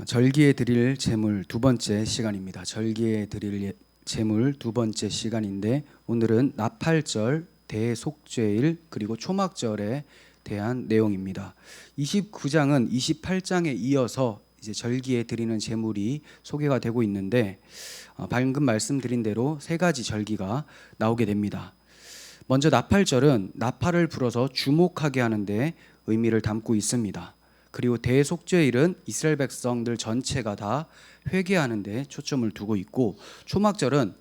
절기에 드릴 제물 두 번째 시간입니다. 절기에 드릴 제물 두 번째 시간인데 오늘은 나팔절, 대속죄일 그리고 초막절에 대한 내용입니다. 29장은 28장에 이어서 이제 절기에 드리는 제물이 소개가 되고 있는데 방금 말씀드린 대로 세 가지 절기가 나오게 됩니다. 먼저 나팔절은 나팔을 불어서 주목하게 하는데 의미를 담고 있습니다. 그리고 대속죄일은 이스라엘 백성들 전체가 다 회개하는 데 초점을 두고 있고, 초막절은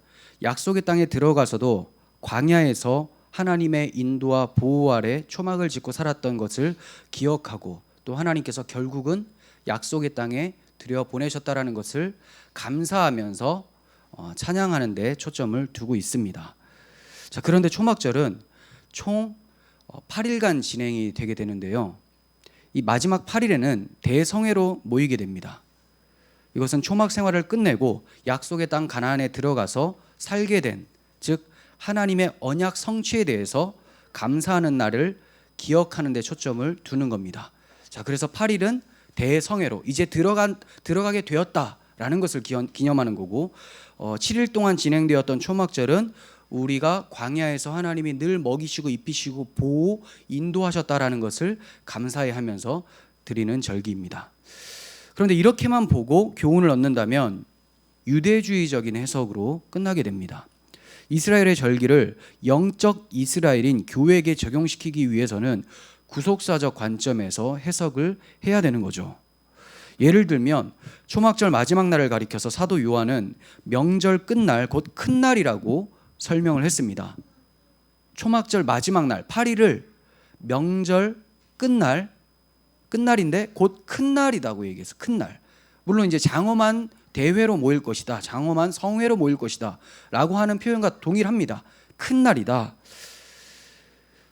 약속의 땅에 들어가서도 광야에서 하나님의 인도와 보호 아래 초막을 짓고 살았던 것을 기억하고, 또 하나님께서 결국은 약속의 땅에 들여보내셨다라는 것을 감사하면서 찬양하는 데 초점을 두고 있습니다. 자, 그런데 초막절은 총 8일간 진행이 되게 되는데요, 이 마지막 8일에는 대성회로 모이게 됩니다. 이것은 초막 생활을 끝내고 약속의 땅 가나안에 들어가서 살게 된, 즉 하나님의 언약 성취에 대해서 감사하는 날을 기억하는 데 초점을 두는 겁니다. 자, 그래서 8일은 대성회로 이제 들어가게 되었다라는 것을 기념하는 거고, 7일 동안 진행되었던 초막절은 우리가 광야에서 하나님이 늘 먹이시고 입히시고 보호 인도하셨다라는 것을 감사해 하면서 드리는 절기입니다. 그런데 이렇게만 보고 교훈을 얻는다면 유대주의적인 해석으로 끝나게 됩니다. 이스라엘의 절기를 영적 이스라엘인 교회에게 적용시키기 위해서는 구속사적 관점에서 해석을 해야 되는 거죠. 예를 들면 초막절 마지막 날을 가리켜서 사도 요한은 명절 끝날 곧 큰 날이라고 설명을 했습니다. 초막절 마지막 날 8일을 명절 끝날인데 곧 큰 날이라고 얘기해서 큰 날. 물론 이제 장엄한 대회로 모일 것이다, 장엄한 성회로 모일 것이다 라고 하는 표현과 동일합니다. 큰 날이다.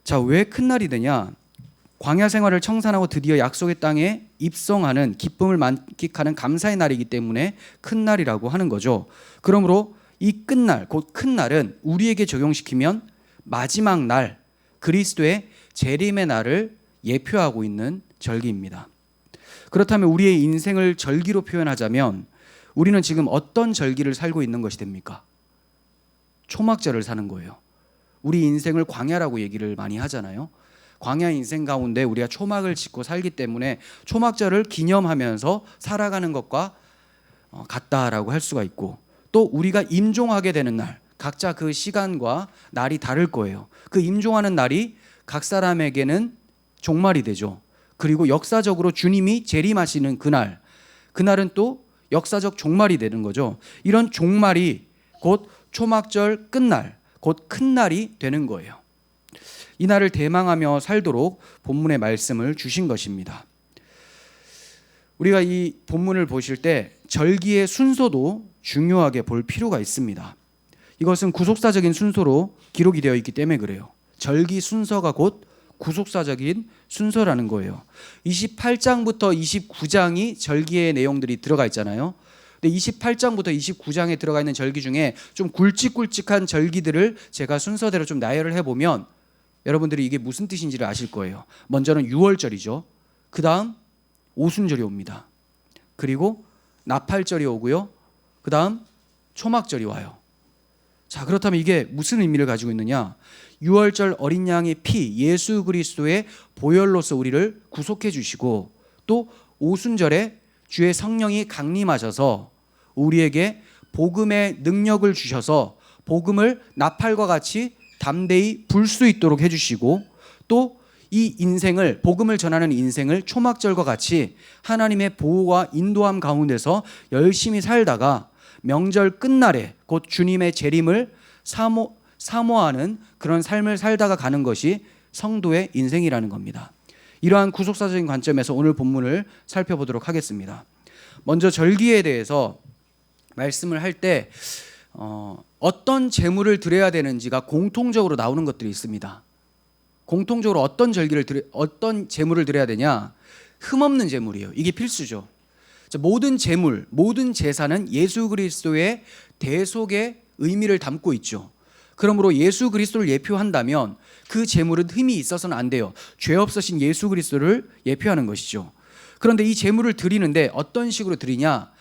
자, 왜 큰 날이 되냐? 광야 생활을 청산하고 드디어 약속의 땅에 입성하는, 기쁨을 만끽하는 감사의 날이기 때문에 큰 날이라고 하는 거죠. 그러므로 이 끝날, 곧 큰 날은 우리에게 적용시키면 마지막 날, 그리스도의 재림의 날을 예표하고 있는 절기입니다. 그렇다면 우리의 인생을 절기로 표현하자면 우리는 지금 어떤 절기를 살고 있는 것이 됩니까? 초막절을 사는 거예요. 우리 인생을 광야라고 얘기를 많이 하잖아요. 광야 인생 가운데 우리가 초막을 짓고 살기 때문에 초막절을 기념하면서 살아가는 것과 같다라고 할 수가 있고, 또 우리가 임종하게 되는 날, 각자 그 시간과 날이 다를 거예요. 그 임종하는 날이 각 사람에게는 종말이 되죠. 그리고 역사적으로 주님이 재림하시는 그날은 또 역사적 종말이 되는 거죠. 이런 종말이 곧 초막절 끝날, 곧 큰 날이 되는 거예요. 이 날을 대망하며 살도록 본문의 말씀을 주신 것입니다. 우리가 이 본문을 보실 때 절기의 순서도 중요하게 볼 필요가 있습니다. 이것은 구속사적인 순서로 기록이 되어 있기 때문에 그래요. 절기 순서가 곧 구속사적인 순서라는 거예요. 28장부터 29장이 절기의 내용들이 들어가 있잖아요. 근데 28장부터 29장에 들어가 있는 절기 중에 좀 굵직굵직한 절기들을 제가 순서대로 좀 나열을 해보면 여러분들이 이게 무슨 뜻인지를 아실 거예요. 먼저는 유월절이죠. 그 다음 오순절이 옵니다. 그리고 나팔절이 오고요. 그 다음 초막절이 와요. 자, 그렇다면 이게 무슨 의미를 가지고 있느냐? 유월절 어린 양의 피, 예수 그리스도의 보혈로서 우리를 구속해 주시고, 또 오순절에 주의 성령이 강림하셔서 우리에게 복음의 능력을 주셔서 복음을 나팔과 같이 담대히 불 수 있도록 해주시고, 또 이 인생을, 복음을 전하는 인생을 초막절과 같이 하나님의 보호와 인도함 가운데서 열심히 살다가 명절 끝날에 곧 주님의 재림을 사모하는 그런 삶을 살다가 가는 것이 성도의 인생이라는 겁니다. 이러한 구속사적인 관점에서 오늘 본문을 살펴보도록 하겠습니다. 먼저 절기에 대해서 말씀을 할 때 어떤 제물을 드려야 되는지가 공통적으로 나오는 것들이 있습니다. 공통적으로 어떤 제물을 드려야 되냐? 흠없는 제물이에요. 이게 필수죠. 모든 제물, 모든 제사는 예수 그리스도의 대속의 의미를 담고 있죠. 그러므로 예수 그리스도를 예표한다면 그 제물은 흠이 있어서는 안 돼요. 죄 없으신 예수 그리스도를 예표하는 것이죠. 그런데 이 제물을 드리는데 어떤 식으로 드리냐?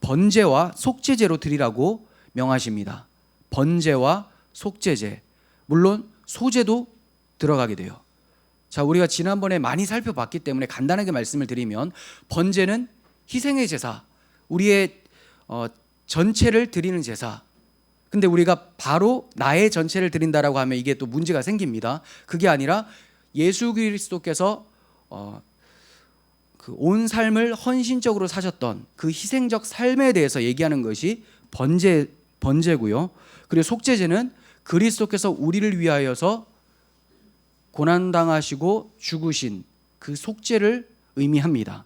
번제와 속죄제로 드리라고 명하십니다. 번제와 속죄제, 물론 소제도 들어가게 돼요. 자, 우리가 지난번에 많이 살펴봤기 때문에 간단하게 말씀을 드리면, 번제는 희생의 제사, 우리의 전체를 드리는 제사. 근데 우리가 바로 나의 전체를 드린다라고 하면 이게 또 문제가 생깁니다. 그게 아니라 예수 그리스도께서 그 온 삶을 헌신적으로 사셨던 그 희생적 삶에 대해서 얘기하는 것이 번제고요. 그리고 속죄제는 그리스도께서 우리를 위하여서 고난당하시고 죽으신 그 속죄를 의미합니다.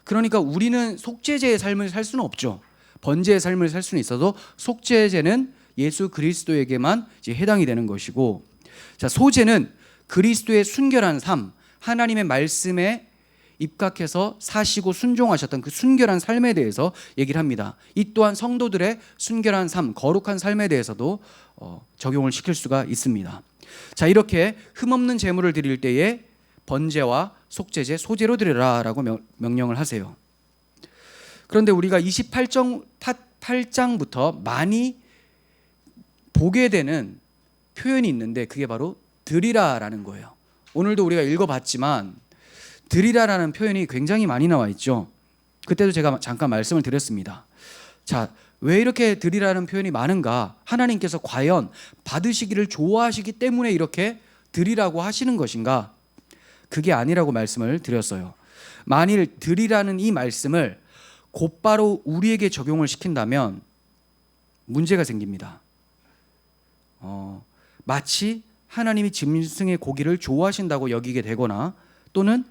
그러니까 우리는 속죄제의 삶을 살 수는 없죠. 번제의 삶을 살 수는 있어도 속죄제는 예수 그리스도에게만 이제 해당이 되는 것이고, 자, 소제는 그리스도의 순결한 삶, 하나님의 말씀에 입각해서 사시고 순종하셨던 그 순결한 삶에 대해서 얘기를 합니다. 이 또한 성도들의 순결한 삶, 거룩한 삶에 대해서도 적용을 시킬 수가 있습니다. 자, 이렇게 흠없는 제물을 드릴 때에 번제와 속죄제, 소제로 드리라라고 명령을 하세요. 그런데 우리가 28장부터 많이 보게 되는 표현이 있는데 그게 바로 드리라라는 거예요. 오늘도 우리가 읽어봤지만 드리라라는 표현이 굉장히 많이 나와 있죠. 그때도 제가 잠깐 말씀을 드렸습니다. 자, 왜 이렇게 드리라는 표현이 많은가? 하나님께서 과연 받으시기를 좋아하시기 때문에 이렇게 드리라고 하시는 것인가? 그게 아니라고 말씀을 드렸어요. 만일 드리라는 이 말씀을 곧바로 우리에게 적용을 시킨다면 문제가 생깁니다. 마치 하나님이 짐승의 고기를 좋아하신다고 여기게 되거나, 또는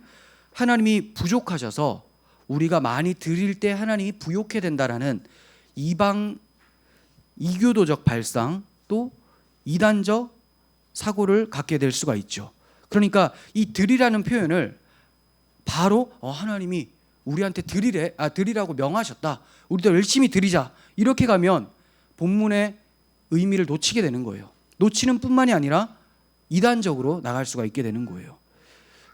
하나님이 부족하셔서 우리가 많이 드릴 때 하나님이 부욕해 된다라는 이교도적 발상, 또 이단적 사고를 갖게 될 수가 있죠. 그러니까 이 드리라는 표현을 바로 하나님이 우리한테 드리라고 명하셨다, 우리도 열심히 드리자, 이렇게 가면 본문의 의미를 놓치게 되는 거예요. 놓치는 뿐만이 아니라 이단적으로 나갈 수가 있게 되는 거예요.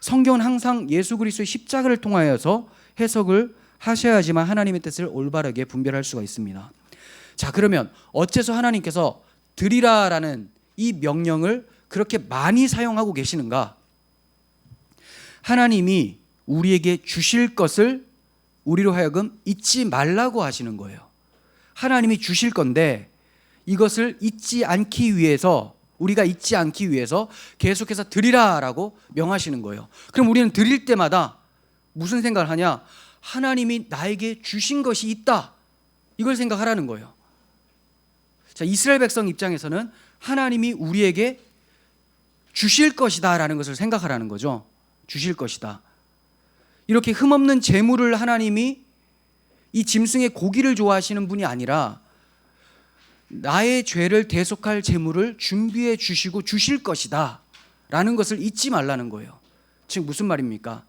성경은 항상 예수 그리스도의 십자가를 통하여서 해석을 하셔야지만 하나님의 뜻을 올바르게 분별할 수가 있습니다. 자, 그러면 어째서 하나님께서 드리라라는 이 명령을 그렇게 많이 사용하고 계시는가? 하나님이 우리에게 주실 것을 우리로 하여금 잊지 말라고 하시는 거예요. 하나님이 주실 건데 이것을 잊지 않기 위해서, 우리가 잊지 않기 위해서 계속해서 드리라라고 명하시는 거예요. 그럼 우리는 드릴 때마다 무슨 생각을 하냐? 하나님이 나에게 주신 것이 있다, 이걸 생각하라는 거예요. 자, 이스라엘 백성 입장에서는 하나님이 우리에게 주실 것이다 라는 것을 생각하라는 거죠. 주실 것이다. 이렇게 흠없는 제물을 하나님이 이 짐승의 고기를 좋아하시는 분이 아니라 나의 죄를 대속할 제물을 준비해 주시고 주실 것이다 라는 것을 잊지 말라는 거예요. 즉 무슨 말입니까?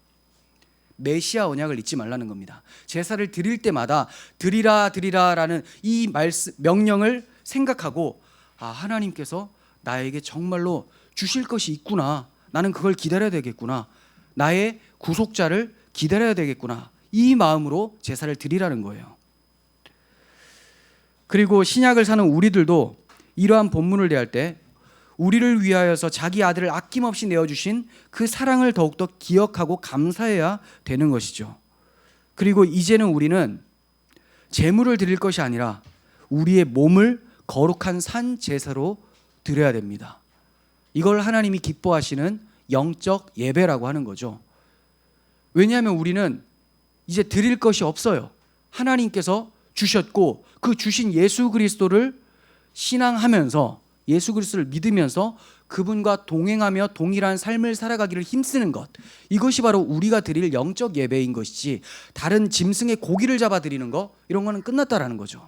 메시아 언약을 잊지 말라는 겁니다. 제사를 드릴 때마다 드리라라는 이 명령을 생각하고, 하나님께서 나에게 정말로 주실 것이 있구나, 나는 그걸 기다려야 되겠구나, 나의 구속자를 기다려야 되겠구나, 이 마음으로 제사를 드리라는 거예요. 그리고 신약을 사는 우리들도 이러한 본문을 대할 때 우리를 위하여서 자기 아들을 아낌없이 내어주신 그 사랑을 더욱더 기억하고 감사해야 되는 것이죠. 그리고 이제는 우리는 제물을 드릴 것이 아니라 우리의 몸을 거룩한 산 제사로 드려야 됩니다. 이걸 하나님이 기뻐하시는 영적 예배라고 하는 거죠. 왜냐하면 우리는 이제 드릴 것이 없어요. 하나님께서 주셨고 그 주신 예수 그리스도를 신앙하면서, 예수 그리스도를 믿으면서 그분과 동행하며 동일한 삶을 살아가기를 힘쓰는 것, 이것이 바로 우리가 드릴 영적 예배인 것이지, 다른 짐승의 고기를 잡아 드리는 거, 이런 거는 끝났다라는 거죠.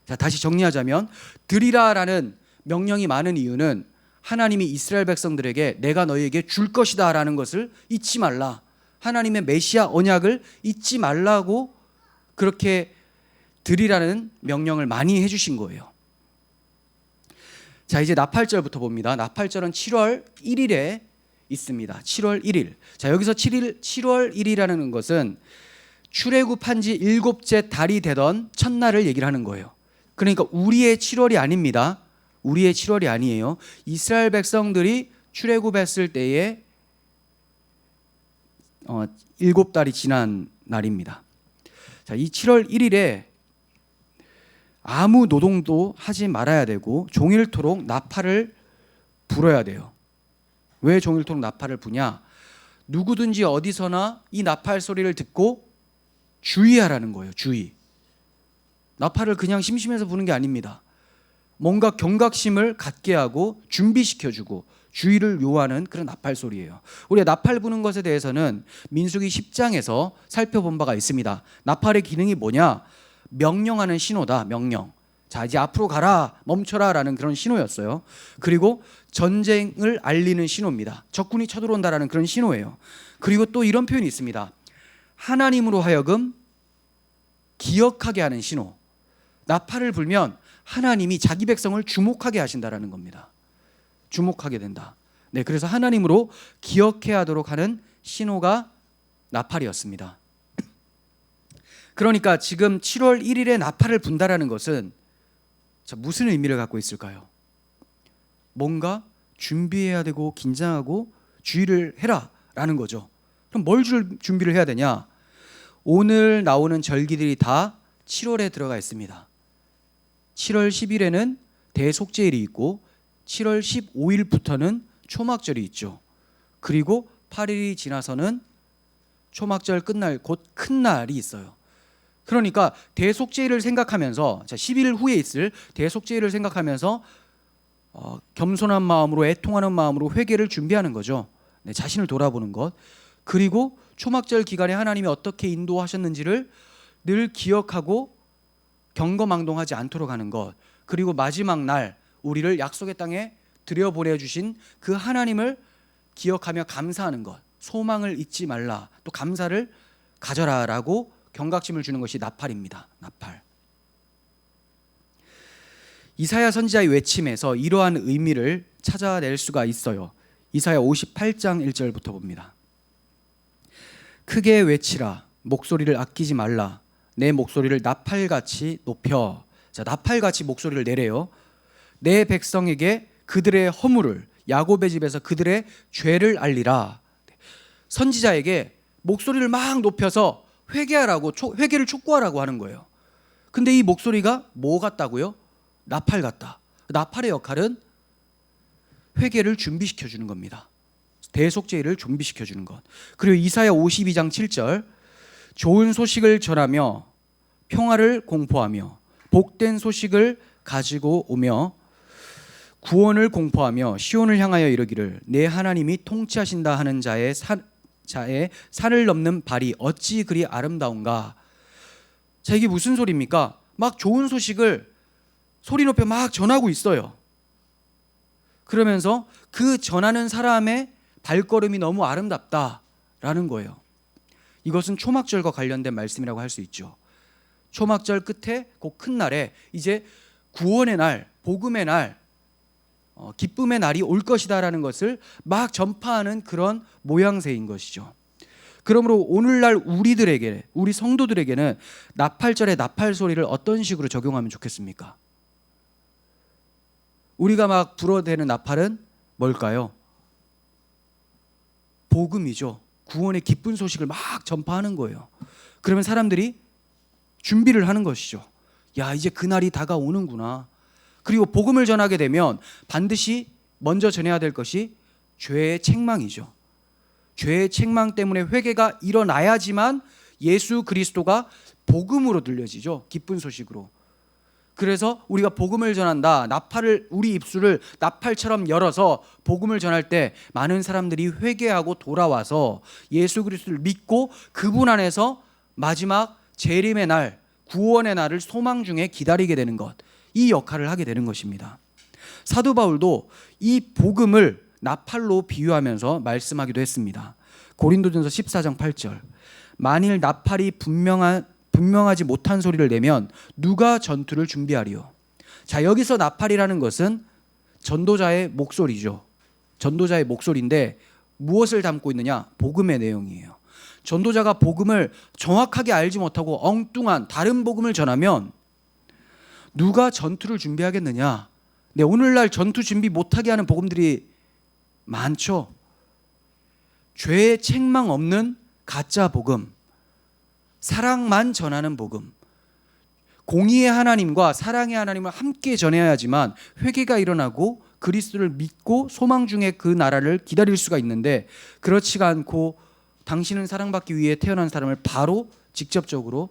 자, 다시 정리하자면 드리라라는 명령이 많은 이유는 하나님이 이스라엘 백성들에게 내가 너희에게 줄 것이다 라는 것을 잊지 말라, 하나님의 메시아 언약을 잊지 말라고 그렇게 드리라는 명령을 많이 해주신 거예요. 자, 이제 나팔절부터 봅니다. 나팔절은 7월 1일에 있습니다. 7월 1일. 자, 여기서 7월 1일이라는 것은 출애굽한 지 7째 달이 되던 첫날을 얘기를 하는 거예요. 그러니까 우리의 7월이 아닙니다. 우리의 7월이 아니에요. 이스라엘 백성들이 출애굽했을 때에 7달이 지난 날입니다. 자, 이 7월 1일에 아무 노동도 하지 말아야 되고 종일토록 나팔을 불어야 돼요. 왜 종일토록 나팔을 부냐? 누구든지 어디서나 이 나팔 소리를 듣고 주의하라는 거예요. 주의. 나팔을 그냥 심심해서 부는 게 아닙니다. 뭔가 경각심을 갖게 하고 준비시켜주고 주의를 요하는 그런 나팔 소리예요. 우리가 나팔 부는 것에 대해서는 민수기 10장에서 살펴본 바가 있습니다. 나팔의 기능이 뭐냐? 명령하는 신호다. 명령. 자, 이제 앞으로 가라, 멈춰라 라는 그런 신호였어요. 그리고 전쟁을 알리는 신호입니다. 적군이 쳐들어온다라는 그런 신호예요. 그리고 또 이런 표현이 있습니다. 하나님으로 하여금 기억하게 하는 신호. 나팔을 불면 하나님이 자기 백성을 주목하게 하신다라는 겁니다. 주목하게 된다. 네, 그래서 하나님으로 기억해야 하도록 하는 신호가 나팔이었습니다. 그러니까 지금 7월 1일에 나팔을 분다라는 것은 무슨 의미를 갖고 있을까요? 뭔가 준비해야 되고 긴장하고 주의를 해라라는 거죠. 그럼 뭘 준비를 해야 되냐? 오늘 나오는 절기들이 다 7월에 들어가 있습니다. 7월 10일에는 대속죄일이 있고 7월 15일부터는 초막절이 있죠. 그리고 8일이 지나서는 초막절 끝날 곧 큰 날이 있어요. 그러니까 대속죄일을 생각하면서 10일 후에 있을 대속죄일을 생각하면서 겸손한 마음으로 애통하는 마음으로 회개를 준비하는 거죠. 네, 자신을 돌아보는 것. 그리고 초막절 기간에 하나님이 어떻게 인도하셨는지를 늘 기억하고 경거망동하지 않도록 하는 것. 그리고 마지막 날 우리를 약속의 땅에 들여보내주신 그 하나님을 기억하며 감사하는 것. 소망을 잊지 말라. 또 감사를 가져라라고 경각심을 주는 것이 나팔입니다. 나팔. 이사야 선지자의 외침에서 이러한 의미를 찾아낼 수가 있어요. 이사야 58장 1절부터 봅니다. 크게 외치라. 목소리를 아끼지 말라. 내 목소리를 나팔같이 높여. 자, 나팔같이 목소리를 내래요. 내 백성에게 그들의 허물을, 야곱의 집에서 그들의 죄를 알리라. 선지자에게 목소리를 막 높여서 회개하라고, 회개를 촉구하라고 하는 거예요. 근데 이 목소리가 뭐 같다고요? 나팔 같다. 나팔의 역할은 회개를 준비시켜 주는 겁니다. 대속죄를 준비시켜 주는 것. 그리고 이사야 52장 7절, 좋은 소식을 전하며 평화를 공포하며 복된 소식을 가지고 오며 구원을 공포하며 시온을 향하여 이르기를 내 하나님이 통치하신다 하는 자의 산을 넘는 발이 어찌 그리 아름다운가. 자, 이게 무슨 소리입니까? 막 좋은 소식을 소리 높여 막 전하고 있어요. 그러면서 그 전하는 사람의 발걸음이 너무 아름답다라는 거예요. 이것은 초막절과 관련된 말씀이라고 할 수 있죠. 초막절 끝에 그 큰 날에 이제 구원의 날, 복음의 날, 기쁨의 날이 올 것이다라는 것을 막 전파하는 그런 모양새인 것이죠. 그러므로 오늘날 우리들에게, 우리 성도들에게는 나팔절의 나팔 소리를 어떤 식으로 적용하면 좋겠습니까? 우리가 막 불어대는 나팔은 뭘까요? 복음이죠. 구원의 기쁜 소식을 막 전파하는 거예요. 그러면 사람들이 준비를 하는 것이죠. 야, 이제 그날이 다가오는구나. 그리고 복음을 전하게 되면 반드시 먼저 전해야 될 것이 죄의 책망이죠. 죄의 책망 때문에 회개가 일어나야지만 예수 그리스도가 복음으로 들려지죠. 기쁜 소식으로. 그래서 우리가 복음을 전한다. 나팔을, 우리 입술을 나팔처럼 열어서 복음을 전할 때 많은 사람들이 회개하고 돌아와서 예수 그리스도를 믿고 그분 안에서 마지막 재림의 날, 구원의 날을 소망 중에 기다리게 되는 것. 이 역할을 하게 되는 것입니다. 사도 바울도 이 복음을 나팔로 비유하면서 말씀하기도 했습니다. 고린도전서 14장 8절. 만일 나팔이 분명하지 못한 소리를 내면 누가 전투를 준비하리요. 자, 여기서 나팔이라는 것은 전도자의 목소리죠. 전도자의 목소리인데 무엇을 담고 있느냐? 복음의 내용이에요. 전도자가 복음을 정확하게 알지 못하고 엉뚱한 다른 복음을 전하면 누가 전투를 준비하겠느냐? 네, 오늘날 전투 준비 못하게 하는 복음들이 많죠. 죄의 책망 없는 가짜 복음, 사랑만 전하는 복음, 공의의 하나님과 사랑의 하나님을 함께 전해야지만 회개가 일어나고 그리스도를 믿고 소망 중에 그 나라를 기다릴 수가 있는데, 그렇지가 않고 당신은 사랑받기 위해 태어난 사람을 바로 직접적으로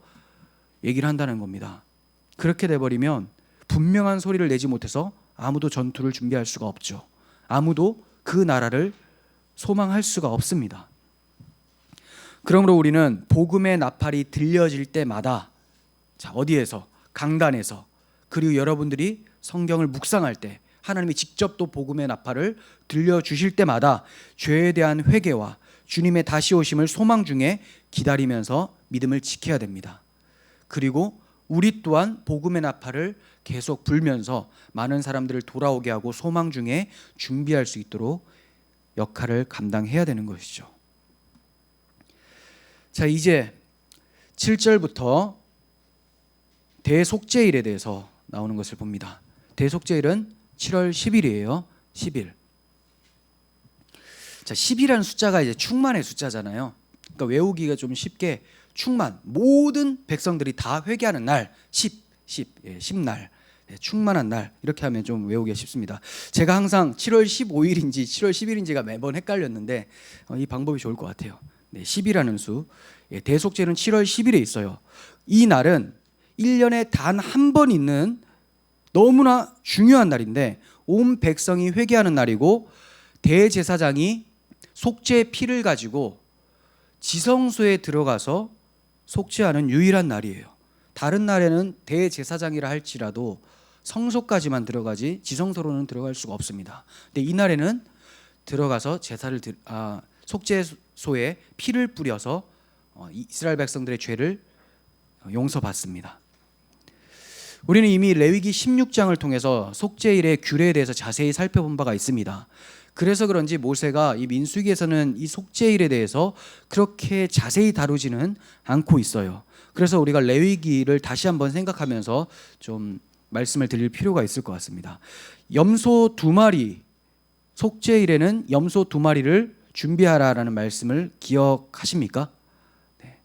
얘기를 한다는 겁니다. 그렇게 돼버리면 분명한 소리를 내지 못해서 아무도 전투를 준비할 수가 없죠. 아무도 그 나라를 소망할 수가 없습니다. 그러므로 우리는 복음의 나팔이 들려질 때마다, 자, 어디에서? 강단에서, 그리고 여러분들이 성경을 묵상할 때, 하나님이 직접 또 복음의 나팔을 들려주실 때마다 죄에 대한 회개와 주님의 다시 오심을 소망 중에 기다리면서 믿음을 지켜야 됩니다. 그리고 우리 또한 복음의 나팔을 계속 불면서 많은 사람들을 돌아오게 하고 소망 중에 준비할 수 있도록 역할을 감당해야 되는 것이죠. 자, 이제 7절부터 대속죄일에 대해서 나오는 것을 봅니다. 대속죄일은 7월 10일이에요. 10일. 자, 10이라는 숫자가 이제 충만의 숫자잖아요. 그러니까 외우기가 좀 쉽게 충만, 모든 백성들이 다 회개하는 날, 10날, 충만한 날, 이렇게 하면 좀 외우기가 쉽습니다. 제가 항상 7월 15일인지 7월 10일인지가 매번 헷갈렸는데 이 방법이 좋을 것 같아요. 10이라는 수, 대속죄는 7월 10일에 있어요. 이 날은 1년에 단 한 번 있는 너무나 중요한 날인데 온 백성이 회개하는 날이고, 대제사장이 속죄의 피를 가지고 지성소에 들어가서 속죄하는 유일한 날이에요. 다른 날에는 대제사장이라 할지라도 성소까지만 들어가지 지성소로는 들어갈 수가 없습니다. 근데 이 날에는 들어가서 속죄소에 피를 뿌려서 이스라엘 백성들의 죄를 용서받습니다. 우리는 이미 레위기 16장을 통해서 속죄일의 규례에 대해서 자세히 살펴본 바가 있습니다. 그래서 그런지 모세가 이 민수기에서는 이 속죄일에 대해서 그렇게 자세히 다루지는 않고 있어요. 그래서 우리가 레위기를 다시 한번 생각하면서 좀 말씀을 드릴 필요가 있을 것 같습니다. 염소 2마리, 속죄일에는 염소 2마리를 준비하라라는 말씀을 기억하십니까? 네.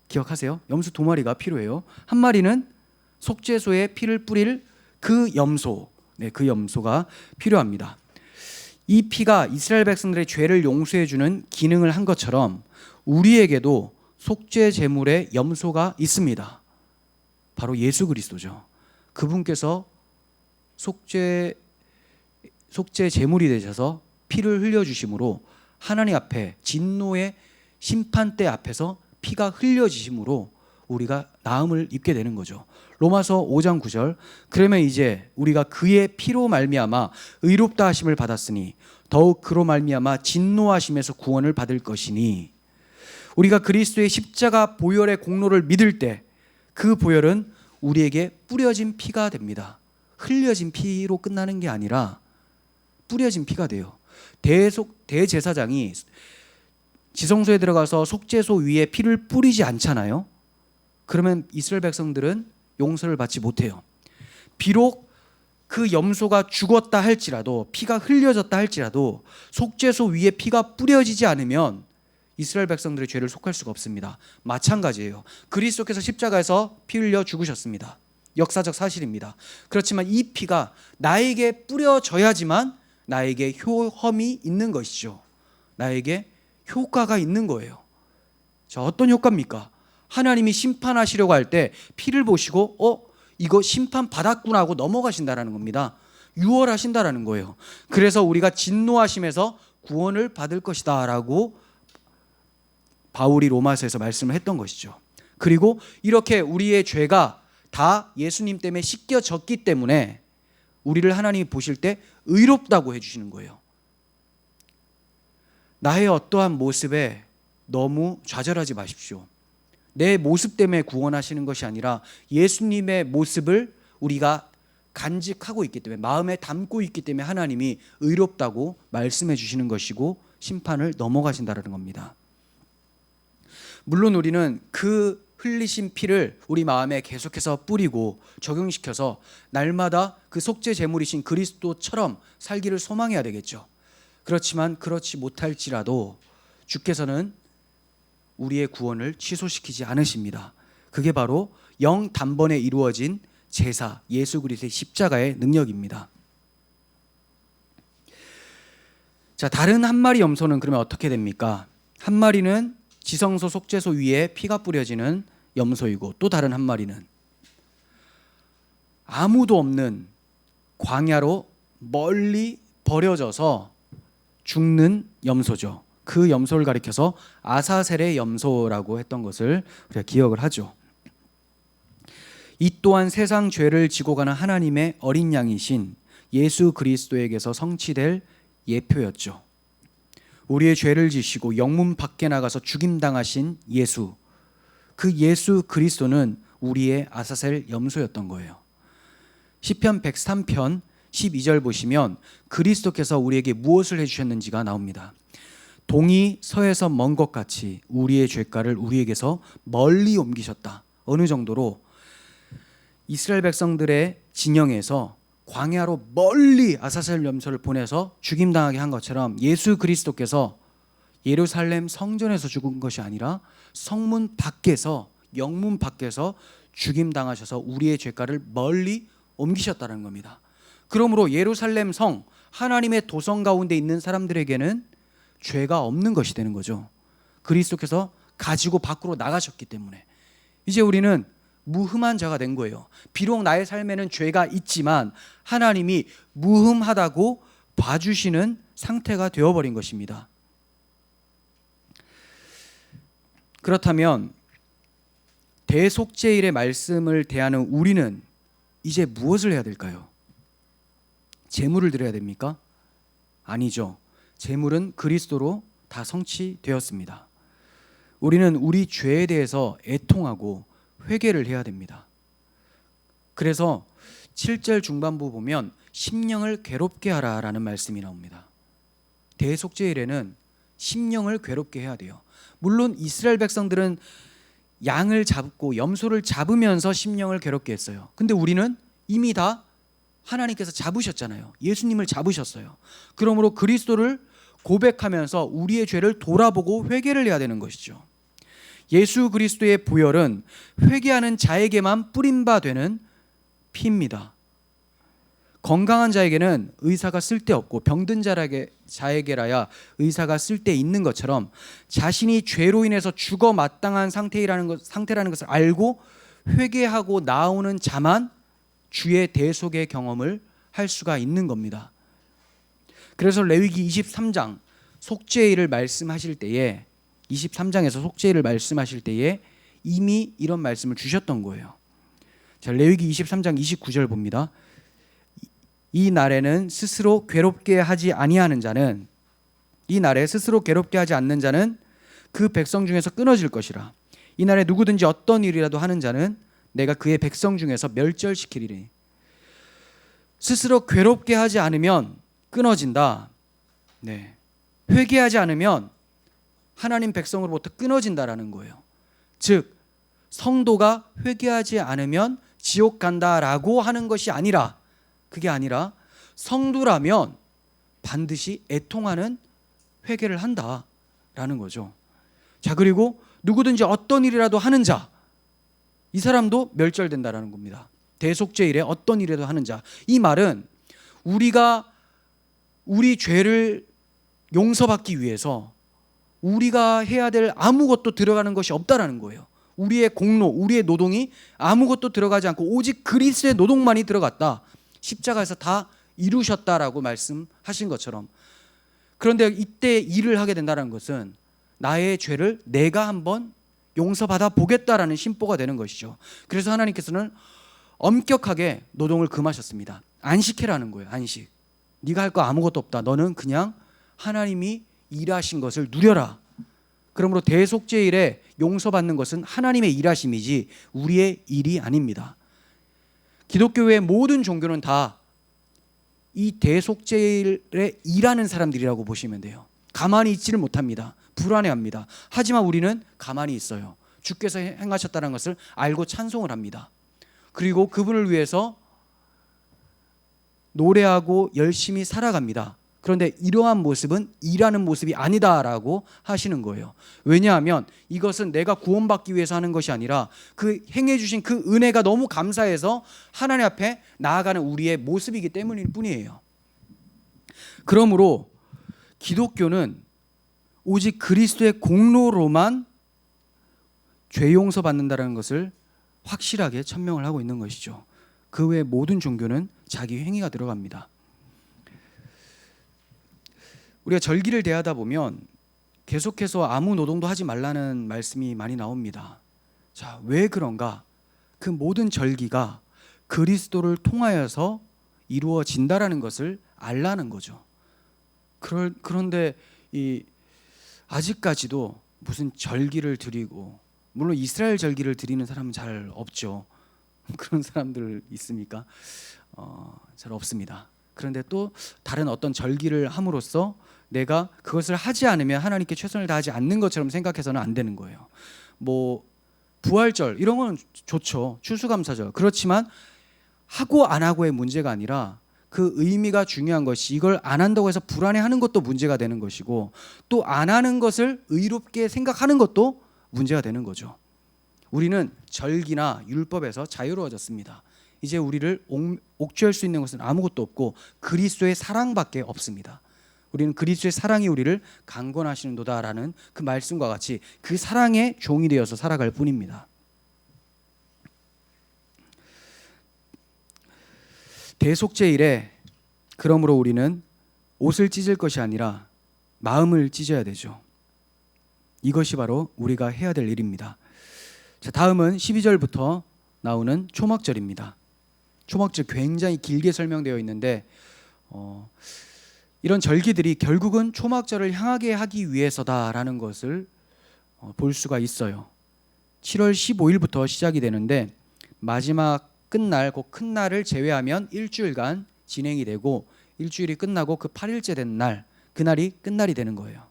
기억하세요? 염소 2마리가 필요해요. 한 마리는 속죄소에 피를 뿌릴 그 염소, 그 염소가 필요합니다. 이 피가 이스라엘 백성들의 죄를 용서해 주는 기능을 한 것처럼 우리에게도 속죄 제물의 염소가 있습니다. 바로 예수 그리스도죠. 그분께서 속죄 제물이 되셔서 피를 흘려 주심으로 하나님 앞에 진노의 심판대 앞에서 피가 흘려지심으로 우리가 나음을 입게 되는 거죠. 로마서 5장 9절, 그러면 이제 우리가 그의 피로 말미암아 의롭다 하심을 받았으니 더욱 그로 말미암아 진노하심에서 구원을 받을 것이니, 우리가 그리스도의 십자가 보혈의 공로를 믿을 때 그 보혈은 우리에게 뿌려진 피가 됩니다. 흘려진 피로 끝나는 게 아니라 뿌려진 피가 돼요. 대제사장이 지성소에 들어가서 속죄소 위에 피를 뿌리지 않잖아요. 그러면 이스라엘 백성들은 용서를 받지 못해요. 비록 그 염소가 죽었다 할지라도, 피가 흘려졌다 할지라도 속죄소 위에 피가 뿌려지지 않으면 이스라엘 백성들의 죄를 속할 수가 없습니다. 마찬가지예요. 그리스도께서 십자가에서 피 흘려 죽으셨습니다. 역사적 사실입니다. 그렇지만 이 피가 나에게 뿌려져야지만 나에게 효험이 있는 것이죠. 나에게 효과가 있는 거예요. 자, 어떤 효과입니까? 하나님이 심판하시려고 할 때 피를 보시고 이거 심판 받았구나 하고 넘어가신다라는 겁니다. 유월하신다라는 거예요. 그래서 우리가 진노하심에서 구원을 받을 것이다 라고 바울이 로마서에서 말씀을 했던 것이죠. 그리고 이렇게 우리의 죄가 다 예수님 때문에 씻겨졌기 때문에 우리를 하나님이 보실 때 의롭다고 해주시는 거예요. 나의 어떠한 모습에 너무 좌절하지 마십시오. 내 모습 때문에 구원하시는 것이 아니라 예수님의 모습을 우리가 간직하고 있기 때문에, 마음에 담고 있기 때문에 하나님이 의롭다고 말씀해 주시는 것이고 심판을 넘어가신다는 겁니다. 물론 우리는 그 흘리신 피를 우리 마음에 계속해서 뿌리고 적용시켜서 날마다 그 속죄 제물이신 그리스도처럼 살기를 소망해야 되겠죠. 그렇지만 그렇지 못할지라도 주께서는 우리의 구원을 취소시키지 않으십니다. 그게 바로 영 단번에 이루어진 제사 예수 그리스도의 십자가의 능력입니다. 자, 다른 한 마리 염소는 그러면 어떻게 됩니까? 한 마리는 지성소 속죄소 위에 피가 뿌려지는 염소이고, 또 다른 한 마리는 아무도 없는 광야로 멀리 버려져서 죽는 염소죠. 그 염소를 가리켜서 아사셀의 염소라고 했던 것을 우리가 기억을 하죠. 이 또한 세상 죄를 지고 가는 하나님의 어린 양이신 예수 그리스도에게서 성취될 예표였죠. 우리의 죄를 지시고 영문 밖에 나가서 죽임당하신 예수, 그 예수 그리스도는 우리의 아사셀 염소였던 거예요. 시편 103편 12절 보시면 그리스도께서 우리에게 무엇을 해주셨는지가 나옵니다. 동이 서에서 먼 것 같이 우리의 죄가를 우리에게서 멀리 옮기셨다. 어느 정도로 이스라엘 백성들의 진영에서 광야로 멀리 아사셀 염소를 보내서 죽임당하게 한 것처럼 예수 그리스도께서 예루살렘 성전에서 죽은 것이 아니라 성문 밖에서, 영문 밖에서 죽임당하셔서 우리의 죄가를 멀리 옮기셨다는 겁니다. 그러므로 예루살렘 성, 하나님의 도성 가운데 있는 사람들에게는 죄가 없는 것이 되는 거죠. 그리스도께서 가지고 밖으로 나가셨기 때문에 이제 우리는 무흠한 자가 된 거예요. 비록 나의 삶에는 죄가 있지만 하나님이 무흠하다고 봐주시는 상태가 되어버린 것입니다. 그렇다면 대속죄일의 말씀을 대하는 우리는 이제 무엇을 해야 될까요? 제물을 드려야 됩니까? 아니죠. 제물은 그리스도로 다 성취되었습니다. 우리는 우리 죄에 대해서 애통하고 회개를 해야 됩니다. 그래서 7절 중반부 보면 심령을 괴롭게 하라라는 말씀이 나옵니다. 대속죄일에는 심령을 괴롭게 해야 돼요. 물론 이스라엘 백성들은 양을 잡고 염소를 잡으면서 심령을 괴롭게 했어요. 근데 우리는 이미 다 하나님께서 잡으셨잖아요. 예수님을 잡으셨어요. 그러므로 그리스도를 고백하면서 우리의 죄를 돌아보고 회개를 해야 되는 것이죠. 예수 그리스도의 보혈은 회개하는 자에게만 뿌린 바 되는 피입니다. 건강한 자에게는 의사가 쓸데없고 병든 자에게라야 의사가 쓸데있는 것처럼 자신이 죄로 인해서 죽어 마땅한 상태라는 것을 알고 회개하고 나오는 자만 주의 대속의 경험을 할 수가 있는 겁니다. 그래서 레위기 23장 속죄일을 말씀하실 때에 23장에서 속죄일을 말씀하실 때에 이미 이런 말씀을 주셨던 거예요. 자, 레위기 23장 29절 봅니다. 이 날에는 스스로 괴롭게 하지 아니하는 자는, 이 날에 스스로 괴롭게 하지 않는 자는 그 백성 중에서 끊어질 것이라. 이 날에 누구든지 어떤 일이라도 하는 자는 내가 그의 백성 중에서 멸절시키리니. 스스로 괴롭게 하지 않으면 끊어진다. 네. 회개하지 않으면 하나님 백성으로부터 끊어진다라는 거예요. 즉 성도가 회개하지 않으면 지옥 간다라고 하는 것이 아니라, 그게 아니라 성도라면 반드시 애통하는 회개를 한다라는 거죠. 자, 그리고 누구든지 어떤 일이라도 하는 자, 이 사람도 멸절된다라는 겁니다. 대속죄일에 어떤 일이라도 하는 자. 이 말은 우리가 우리 죄를 용서받기 위해서 우리가 해야 될 아무것도 들어가는 것이 없다라는 거예요. 우리의 공로, 우리의 노동이 아무것도 들어가지 않고 오직 그리스도의 노동만이 들어갔다. 십자가에서 다 이루셨다라고 말씀하신 것처럼. 그런데 이때 일을 하게 된다는 것은 나의 죄를 내가 한번 용서받아 보겠다라는 심보가 되는 것이죠. 그래서 하나님께서는 엄격하게 노동을 금하셨습니다. 안식해라는 거예요. 안식. 네가 할 거 아무것도 없다. 너는 그냥 하나님이 일하신 것을 누려라. 그러므로 대속죄일에 용서받는 것은 하나님의 일하심이지 우리의 일이 아닙니다. 기독교의 모든 종교는 다 이 대속죄일에 일하는 사람들이라고 보시면 돼요. 가만히 있지를 못합니다. 불안해합니다. 하지만 우리는 가만히 있어요. 주께서 행하셨다는 것을 알고 찬송을 합니다. 그리고 그분을 위해서 노래하고 열심히 살아갑니다. 그런데 이러한 모습은 일하는 모습이 아니다라고 하시는 거예요. 왜냐하면 이것은 내가 구원받기 위해서 하는 것이 아니라 그 행해 주신 그 은혜가 너무 감사해서 하나님 앞에 나아가는 우리의 모습이기 때문일 뿐이에요. 그러므로 기독교는 오직 그리스도의 공로로만 죄 용서 받는다는 것을 확실하게 천명을 하고 있는 것이죠. 그 외 모든 종교는 자기 행위가 들어갑니다. 우리가 절기를 대하다 보면 계속해서 아무 노동도 하지 말라는 말씀이 많이 나옵니다. 자, 왜 그런가? 그 모든 절기가 그리스도를 통하여서 이루어진다라는 것을 알라는 거죠. 그런데 아직까지도 무슨 절기를 드리고, 물론 이스라엘 절기를 드리는 사람은 잘 없죠. 그런 사람들 있습니까? 잘 없습니다. 그런데 또 다른 어떤 절기를 함으로써 내가 그것을 하지 않으면 하나님께 최선을 다하지 않는 것처럼 생각해서는 안 되는 거예요. 뭐 부활절 이런 건 좋죠. 추수감사절. 그렇지만 하고 안 하고의 문제가 아니라 그 의미가 중요한 것이, 이걸 안 한다고 해서 불안해하는 것도 문제가 되는 것이고, 또 안 하는 것을 의롭게 생각하는 것도 문제가 되는 거죠. 우리는 절기나 율법에서 자유로워졌습니다. 이제 우리를 옥죄할 수 있는 것은 아무것도 없고 그리스도의 사랑밖에 없습니다. 우리는 그리스도의 사랑이 우리를 강권하시는도다라는 그 말씀과 같이 그 사랑의 종이 되어서 살아갈 뿐입니다. 대속죄일에 그러므로 우리는 옷을 찢을 것이 아니라 마음을 찢어야 되죠. 이것이 바로 우리가 해야 될 일입니다. 자, 다음은 12절부터 나오는 초막절입니다. 초막절 굉장히 길게 설명되어 있는데 이런 절기들이 결국은 초막절을 향하게 하기 위해서다라는 것을 볼 수가 있어요. 7월 15일부터 시작이 되는데 마지막 끝날, 그 큰 날을 제외하면 일주일간 진행이 되고, 일주일이 끝나고 그 8일째 된 날, 그날이 끝날이 되는 거예요.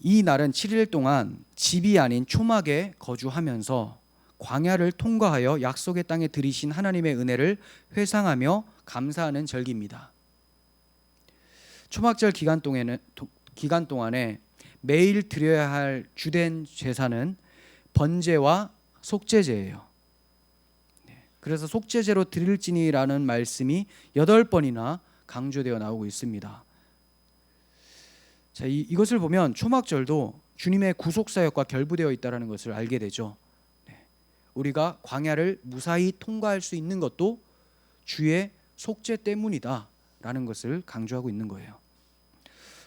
이 날은 7일 동안 집이 아닌 초막에 거주하면서 광야를 통과하여 약속의 땅에 들이신 하나님의 은혜를 회상하며 감사하는 절기입니다. 초막절 기간 동안에 매일 드려야 할 주된 제사는 번제와 속죄제예요. 그래서 속죄제로 드릴지니라는 말씀이 8번이나 강조되어 나오고 있습니다. 자, 이것을 보면 초막절도 주님의 구속사역과 결부되어 있다는 것을 알게 되죠. 우리가 광야를 무사히 통과할 수 있는 것도 주의 속죄 때문이다라는 것을 강조하고 있는 거예요.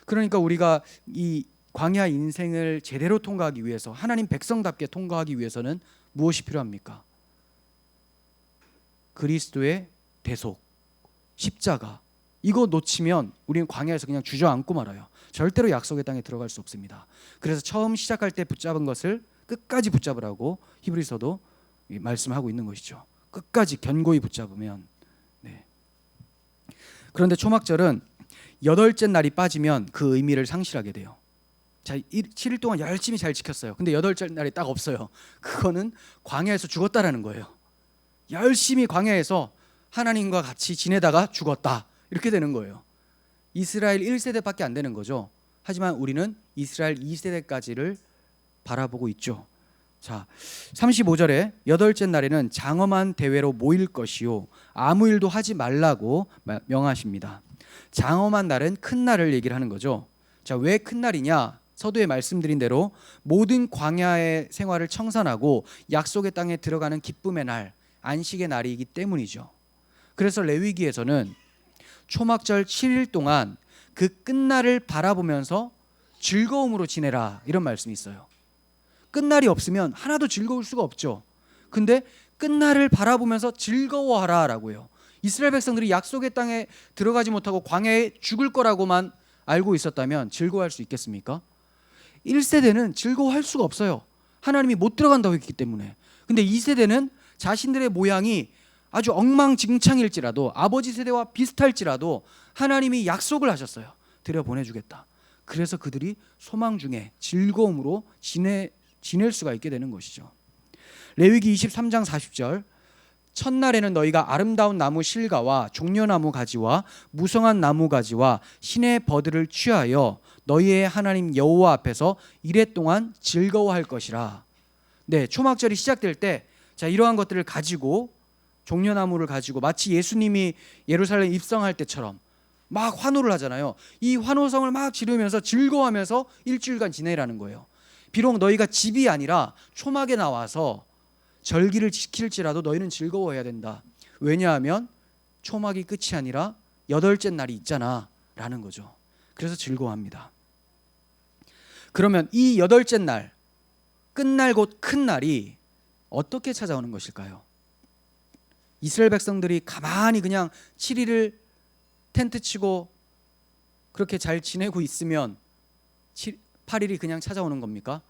그러니까 우리가 이 광야 인생을 제대로 통과하기 위해서, 하나님 백성답게 통과하기 위해서는 무엇이 필요합니까? 그리스도의 대속, 십자가, 이거 놓치면 우리는 광야에서 그냥 주저앉고 말아요. 절대로 약속의 땅에 들어갈 수 없습니다. 그래서 처음 시작할 때 붙잡은 것을 끝까지 붙잡으라고 히브리서도 말씀하고 있는 것이죠. 끝까지 견고히 붙잡으면. 그런데 초막절은 8째 날이 빠지면 그 의미를 상실하게 돼요. 자, 7일 동안 열심히 잘 지켰어요. 근데 8째 날이 딱 없어요. 그거는 광야에서 죽었다라는 거예요. 열심히 광야에서 하나님과 같이 지내다가 죽었다, 이렇게 되는 거예요. 이스라엘 1세대밖에 안 되는 거죠. 하지만 우리는 이스라엘 2세대까지를 바라보고 있죠. 자, 35절에 8째 날에는 장엄한 대회로 모일 것이요 아무 일도 하지 말라고 명하십니다. 장엄한 날은 큰 날을 얘기를 하는 거죠. 자, 왜 큰 날이냐? 서두에 말씀드린 대로 모든 광야의 생활을 청산하고 약속의 땅에 들어가는 기쁨의 날, 안식의 날이기 때문이죠. 그래서 레위기에서는 초막절 7일 동안 그 끝날을 바라보면서 즐거움으로 지내라, 이런 말씀이 있어요. 끝날이 없으면 하나도 즐거울 수가 없죠. 근데 끝날을 바라보면서 즐거워하라 라고요. 이스라엘 백성들이 약속의 땅에 들어가지 못하고 광야에 죽을 거라고만 알고 있었다면 즐거워할 수 있겠습니까? 1세대는 즐거워할 수가 없어요. 하나님이 못 들어간다고 했기 때문에. 근데 2세대는 자신들의 모양이 아주 엉망진창일지라도, 아버지 세대와 비슷할지라도 하나님이 약속을 하셨어요. 들여보내주겠다. 그래서 그들이 소망 중에 즐거움으로 지낼 수가 있게 되는 것이죠. 레위기 23장 40절, 첫날에는 너희가 아름다운 나무 실과와 종려나무 가지와 무성한 나무 가지와 신의 버들을 취하여 너희의 하나님 여호와 앞에서 이레 동안 즐거워할 것이라. 네, 초막절이 시작될 때 자, 이러한 것들을 가지고 종려나무를 가지고 마치 예수님이 예루살렘 입성할 때처럼 막 환호를 하잖아요. 이 환호성을 막 지르면서 즐거워하면서 일주일간 지내라는 거예요. 비록 너희가 집이 아니라 초막에 나와서 절기를 지킬지라도 너희는 즐거워해야 된다. 왜냐하면 초막이 끝이 아니라 여덟째 날이 있잖아 라는 거죠. 그래서 즐거워합니다. 그러면 이 여덟째 날, 끝날 곧 큰 날이 어떻게 찾아오는 것일까요? 이스라엘 백성들이 가만히 그냥 7일을 텐트 치고 그렇게 잘 지내고 있으면 8일이 그냥 찾아오는 겁니까?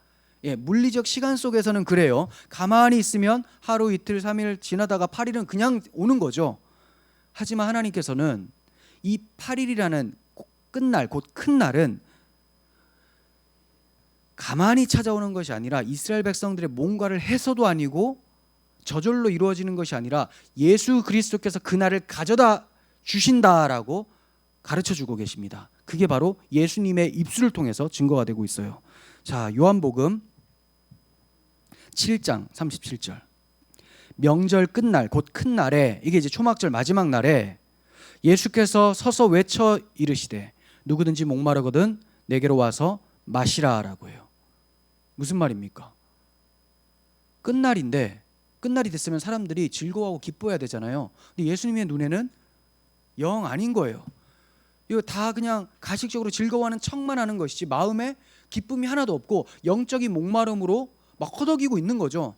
예, 물리적 시간 속에서는 그래요. 가만히 있으면 하루 이틀 3일 지나다가 8일은 그냥 오는 거죠. 하지만 하나님께서는 이 8일이라는 끝날 곧 큰 날은 가만히 찾아오는 것이 아니라 이스라엘 백성들의 뭔가를 해서도 아니고 저절로 이루어지는 것이 아니라 예수 그리스도께서 그 날을 가져다 주신다라고 가르쳐주고 계십니다. 그게 바로 예수님의 입술을 통해서 증거가 되고 있어요. 자, 요한복음 7장 37절, 명절 끝날 곧 큰 날에, 이게 이제 초막절 마지막 날에 예수께서 서서 외쳐 이르시되 누구든지 목마르거든 내게로 와서 마시라라고 해요. 무슨 말입니까? 끝날인데, 끝날이 됐으면 사람들이 즐거워하고 기뻐해야 되잖아요. 근데 예수님의 눈에는 영 아닌 거예요. 이거 다 그냥 가식적으로 즐거워하는 척만 하는 것이지 마음에 기쁨이 하나도 없고 영적인 목마름으로 막 허덕이고 있는 거죠.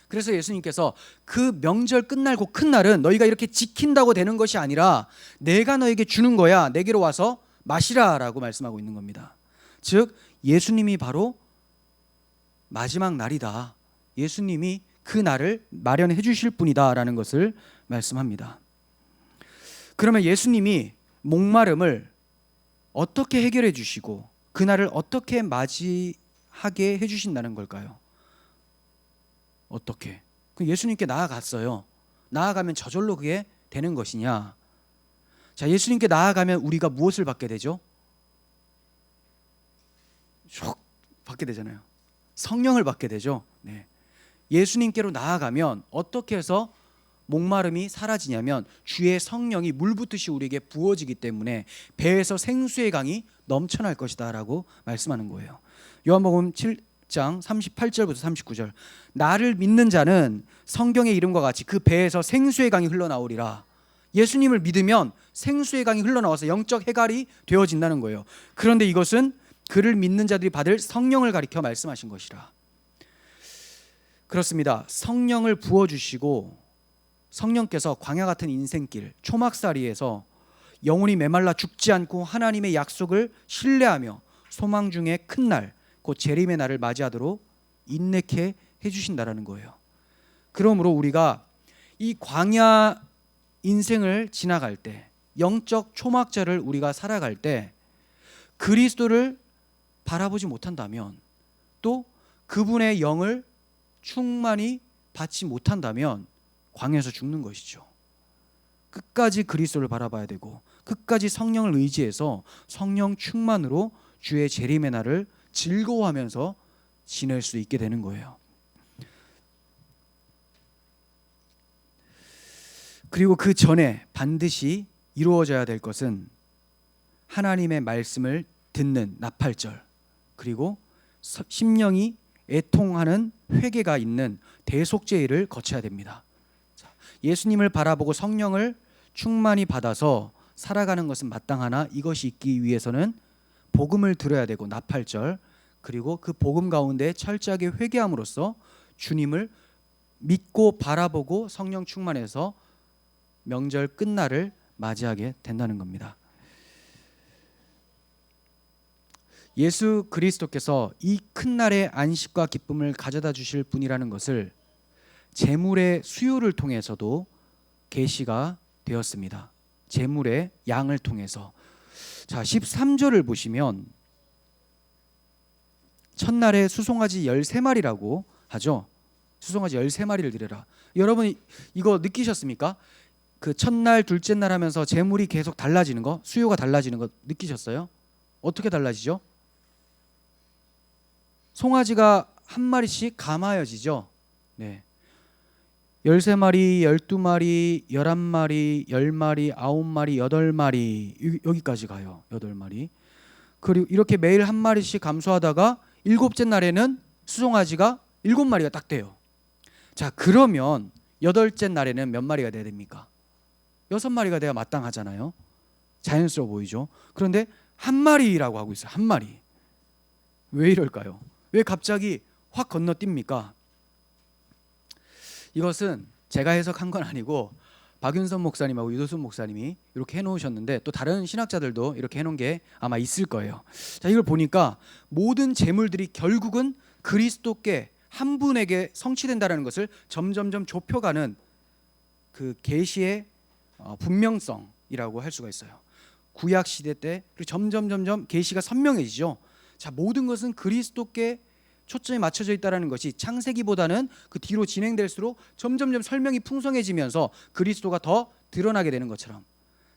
그래서 예수님께서 그 명절 끝날고 큰 날은 너희가 이렇게 지킨다고 되는 것이 아니라 내가 너에게 주는 거야. 내게로 와서 마시라라고 말씀하고 있는 겁니다. 즉 예수님이 바로 마지막 날이다. 예수님이 그 날을 마련해 주실 분이다라는 것을 말씀합니다. 그러면 예수님이 목마름을 어떻게 해결해 주시고 그 날을 어떻게 맞이하게 해 주신다는 걸까요? 어떻게? 예수님께 나아갔어요. 나아가면 저절로 그게 되는 것이냐? 자, 예수님께 나아가면 우리가 무엇을 받게 되죠? 쭉 받게 되잖아요. 성령을 받게 되죠. 네. 예수님께로 나아가면 어떻게 해서 목마름이 사라지냐면 주의 성령이 물붓듯이 우리에게 부어지기 때문에 배에서 생수의 강이 넘쳐날 것이다 라고 말씀하는 거예요. 요한복음 7장 38절부터 39절, 나를 믿는 자는 성경의 이름과 같이 그 배에서 생수의 강이 흘러나오리라. 예수님을 믿으면 생수의 강이 흘러나와서 영적 해갈이 되어진다는 거예요. 그런데 이것은 그를 믿는 자들이 받을 성령을 가리켜 말씀하신 것이라. 그렇습니다. 성령을 부어주시고 성령께서 광야 같은 인생길, 초막살이에서 영혼이 메말라 죽지 않고 하나님의 약속을 신뢰하며 소망 중에 큰 날, 곧 재림의 날을 맞이하도록 인내케 해주신다라는 거예요. 그러므로 우리가 이 광야 인생을 지나갈 때, 영적 초막절을 우리가 살아갈 때 그리스도를 바라보지 못한다면, 또 그분의 영을 충만히 받지 못한다면 광야에서 죽는 것이죠. 끝까지 그리스도를 바라봐야 되고 끝까지 성령을 의지해서 성령 충만으로 주의 재림의 날을 즐거워하면서 지낼 수 있게 되는 거예요. 그리고 그 전에 반드시 이루어져야 될 것은 하나님의 말씀을 듣는 나팔절, 그리고 심령이 애통하는 회개가 있는 대속죄일을 거쳐야 됩니다. 예수님을 바라보고 성령을 충만히 받아서 살아가는 것은 마땅하나 이것이 있기 위해서는 복음을 들어야 되고 나팔절, 그리고 그 복음 가운데 철저하게 회개함으로써 주님을 믿고 바라보고 성령 충만해서 명절 끝날을 맞이하게 된다는 겁니다. 예수 그리스도께서 이 큰 날의 안식과 기쁨을 가져다 주실 분이라는 것을 제물의 수요를 통해서도 계시가 되었습니다. 제물의 양을 통해서 자, 13절을 보시면 첫날에 수송아지 13마리라고 하죠. 수송아지 13마리를 드려라. 여러분 이거 느끼셨습니까? 그 첫날 둘째 날 하면서 재물이 계속 달라지는 거, 수요가 달라지는 거 느끼셨어요? 어떻게 달라지죠? 송아지가 한 마리씩 감아여지죠. 네. 13마리, 12마리, 11마리, 10마리, 9마리, 8마리 여기까지 가요. 8마리. 그리고 이렇게 매일 한 마리씩 감소하다가 일곱째 날에는 수송아지가 7마리가 딱 돼요. 자, 그러면 여덟째 날에는 몇 마리가 돼야 됩니까? 6마리가 돼야 마땅하잖아요. 자연스러워 보이죠. 그런데 한 마리라고 하고 있어요. 한 마리. 왜 이럴까요? 왜 갑자기 확 건너뜁니까? 이것은 제가 해석한 건 아니고 박윤선 목사님하고 유도순 목사님이 이렇게 해놓으셨는데 또 다른 신학자들도 이렇게 해놓은 게 아마 있을 거예요. 자, 이걸 보니까 모든 재물들이 결국은 그리스도께 한 분에게 성취된다는 것을 점점점 좁혀가는 그 계시의 분명성이라고 할 수가 있어요. 구약 시대 때 점점 계시가 선명해지죠. 자, 모든 것은 그리스도께 초점이 맞춰져 있다는 것이 창세기보다는 그 뒤로 진행될수록 점점점 설명이 풍성해지면서 그리스도가 더 드러나게 되는 것처럼,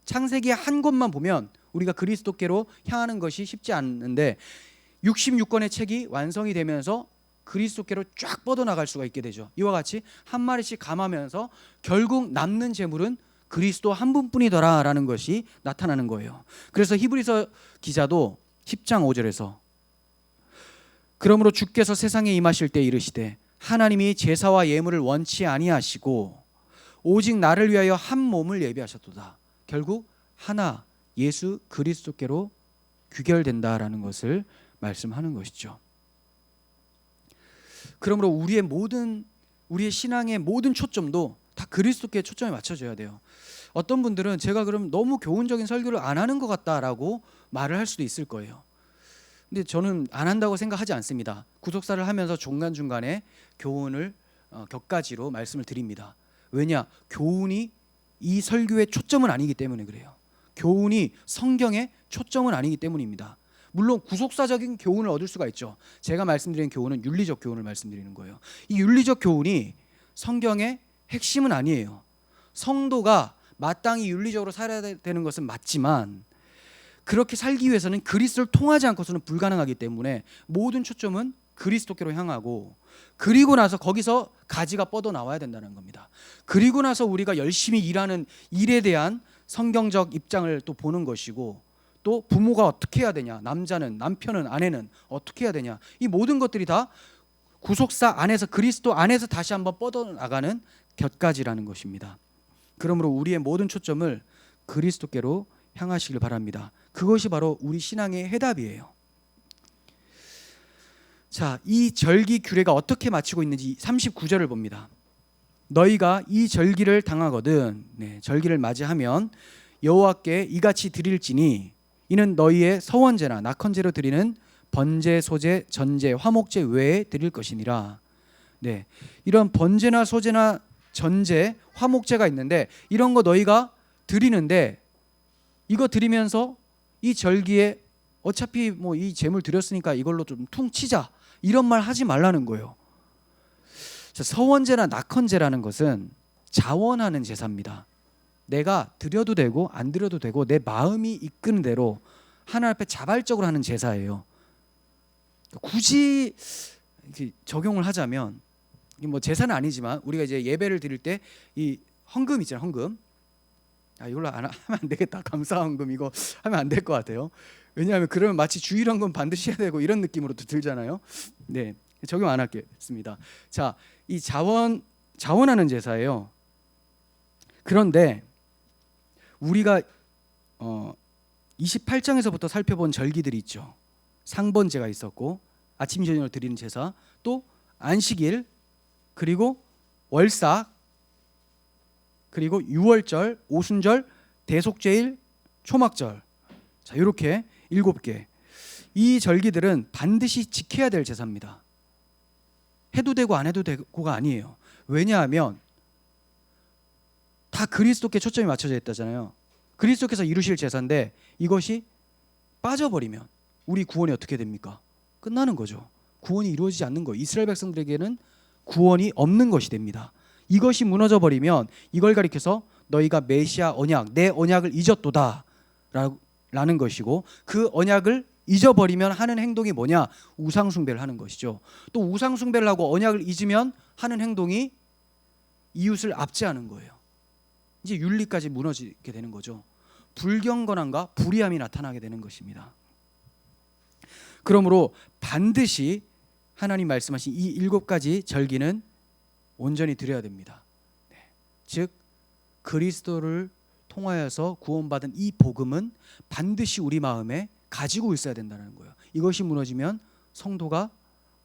창세기 한 곳만 보면 우리가 그리스도께로 향하는 것이 쉽지 않은데 66권의 책이 완성이 되면서 그리스도께로 쫙 뻗어나갈 수가 있게 되죠. 이와 같이 한 마리씩 감하면서 결국 남는 재물은 그리스도 한 분뿐이더라라는 것이 나타나는 거예요. 그래서 히브리서 기자도 10장 5절에서 그러므로 주께서 세상에 임하실 때 이르시되 하나님이 제사와 예물을 원치 아니하시고 오직 나를 위하여 한 몸을 예비하셨도다. 결국 하나 예수 그리스도께로 귀결된다라는 것을 말씀하는 것이죠. 그러므로 우리의 신앙의 모든 초점도 다 그리스도께 초점이 맞춰져야 돼요. 어떤 분들은 제가 그럼 너무 교훈적인 설교를 안 하는 것 같다라고 말을 할 수도 있을 거예요. 근데 저는 안 한다고 생각하지 않습니다. 구속사를 하면서 중간중간에 교훈을 격가지로 말씀을 드립니다. 왜냐? 교훈이 이 설교의 초점은 아니기 때문에 그래요. 교훈이 성경의 초점은 아니기 때문입니다. 물론 구속사적인 교훈을 얻을 수가 있죠. 제가 말씀드리는 교훈은 윤리적 교훈을 말씀드리는 거예요. 이 윤리적 교훈이 성경의 핵심은 아니에요. 성도가 마땅히 윤리적으로 살아야 되는 것은 맞지만 그렇게 살기 위해서는 그리스도를 통하지 않고서는 불가능하기 때문에 모든 초점은 그리스도께로 향하고, 그리고 나서 거기서 가지가 뻗어 나와야 된다는 겁니다. 그리고 나서 우리가 열심히 일하는 일에 대한 성경적 입장을 또 보는 것이고, 또 부모가 어떻게 해야 되냐, 남편은 아내는 어떻게 해야 되냐, 이 모든 것들이 다 구속사 안에서 그리스도 안에서 다시 한번 뻗어나가는 곁가지라는 것입니다. 그러므로 우리의 모든 초점을 그리스도께로 향하시길 바랍니다. 그것이 바로 우리 신앙의 해답이에요. 자, 이 절기 규례가 어떻게 마치고 있는지 39절을 봅니다. 너희가 이 절기를 당하거든, 절기를 맞이하면 여호와께 이같이 드릴지니 이는 너희의 서원제나 낙헌제로 드리는 번제, 소제, 전제, 화목제 외에 드릴 것이니라. 이런 번제나 소제나 전제, 화목제가 있는데 이런 거 너희가 드리는데 이거 드리면서 이 절기에 어차피 뭐 이 제물 드렸으니까 이걸로 좀 퉁치자, 이런 말 하지 말라는 거예요. 자, 서원제나 낙헌제라는 것은 자원하는 제사입니다. 내가 드려도 되고 안 드려도 되고 내 마음이 이끄는 대로 하나님 앞에 자발적으로 하는 제사예요. 굳이 적용을 하자면 뭐 제사는 아니지만 우리가 이제 예배를 드릴 때 이 헌금 있잖아요. 헌금. 이걸로 하면 안 되겠다. 감사헌금 이거 하면 안 될 것 같아요. 왜냐하면 그러면 마치 주일헌금 반드시 해야 되고 이런 느낌으로 들잖아요. 적용 안 하겠습니다. 자, 이 자원하는 제사예요. 그런데 우리가 28장에서부터 살펴본 절기들이 있죠. 상번제가 있었고 아침 저녁을 드리는 제사, 또 안식일, 그리고 월삭, 그리고 유월절, 오순절, 대속죄일, 초막절. 자, 이렇게 7개. 이 절기들은 반드시 지켜야 될 제사입니다. 해도 되고 안 해도 되고가 아니에요. 왜냐하면 다 그리스도께 초점이 맞춰져 있다잖아요. 그리스도께서 이루실 제사인데 이것이 빠져버리면 우리 구원이 어떻게 됩니까? 끝나는 거죠. 구원이 이루어지지 않는 거예요. 이스라엘 백성들에게는 구원이 없는 것이 됩니다. 이것이 무너져 버리면 이걸 가리켜서 너희가 메시아 언약, 내 언약을 잊었도다 라는 것이고, 그 언약을 잊어버리면 하는 행동이 뭐냐? 우상숭배를 하는 것이죠. 또 우상숭배를 하고 언약을 잊으면 하는 행동이 이웃을 압제하는 거예요. 이제 윤리까지 무너지게 되는 거죠. 불경건함과 불의함이 나타나게 되는 것입니다. 그러므로 반드시 하나님 말씀하신 이 7가지 절기는 온전히 드려야 됩니다. 네. 즉 그리스도를 통하여서 구원받은 이 복음은 반드시 우리 마음에 가지고 있어야 된다는 거예요. 이것이 무너지면 성도가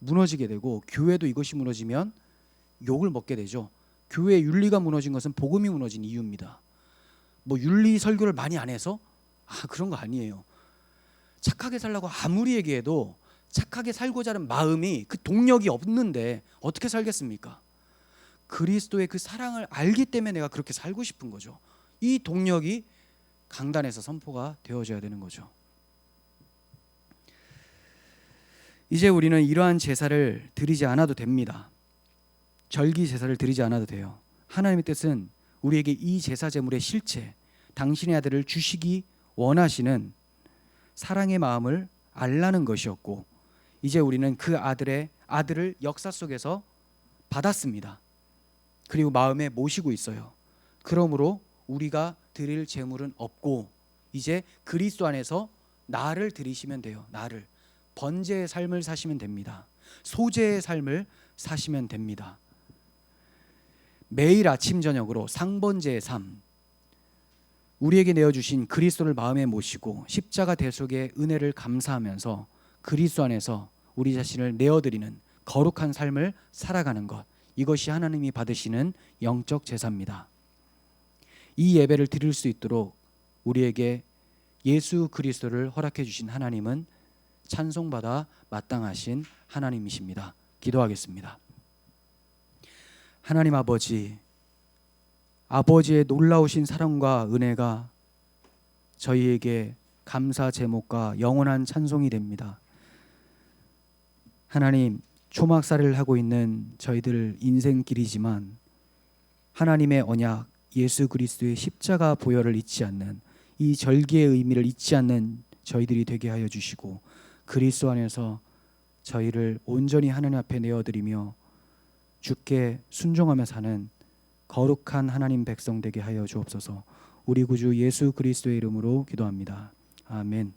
무너지게 되고, 교회도 이것이 무너지면 욕을 먹게 되죠. 교회의 윤리가 무너진 것은 복음이 무너진 이유입니다. 뭐 윤리 설교를 많이 안 해서 그런 거 아니에요. 착하게 살라고 아무리 얘기해도 착하게 살고자 하는 마음이, 그 동력이 없는데 어떻게 살겠습니까? 그리스도의 그 사랑을 알기 때문에 내가 그렇게 살고 싶은 거죠. 이 동력이 강단에서 선포가 되어져야 되는 거죠. 이제 우리는 이러한 제사를 드리지 않아도 됩니다. 절기 제사를 드리지 않아도 돼요. 하나님의 뜻은 우리에게 이 제사 제물의 실체, 당신의 아들을 주시기 원하시는 사랑의 마음을 알라는 것이었고, 이제 우리는 그 아들을 역사 속에서 받았습니다. 그리고 마음에 모시고 있어요. 그러므로 우리가 드릴 제물은 없고, 이제 그리스도 안에서 나를 드리시면 돼요. 나를. 번제의 삶을 사시면 됩니다. 소제의 삶을 사시면 됩니다. 매일 아침 저녁으로 상번제의 삶, 우리에게 내어주신 그리스도를 마음에 모시고 십자가 대속의 은혜를 감사하면서 그리스도 안에서 우리 자신을 내어드리는 거룩한 삶을 살아가는 것, 이것이 하나님이 받으시는 영적 제사입니다. 이 예배를 드릴 수 있도록 우리에게 예수 그리스도를 허락해 주신 하나님은 찬송받아 마땅하신 하나님이십니다. 기도하겠습니다. 하나님 아버지, 아버지의 놀라우신 사랑과 은혜가 저희에게 감사 제목과 영원한 찬송이 됩니다. 하나님, 초막살이를 하고 있는 저희들 인생길이지만 하나님의 언약, 예수 그리스도의 십자가 보혈을 잊지 않는, 이 절기의 의미를 잊지 않는 저희들이 되게 하여 주시고, 그리스도 안에서 저희를 온전히 하나님 앞에 내어드리며 주께 순종하며 사는 거룩한 하나님 백성 되게 하여 주옵소서. 우리 구주 예수 그리스도의 이름으로 기도합니다. 아멘.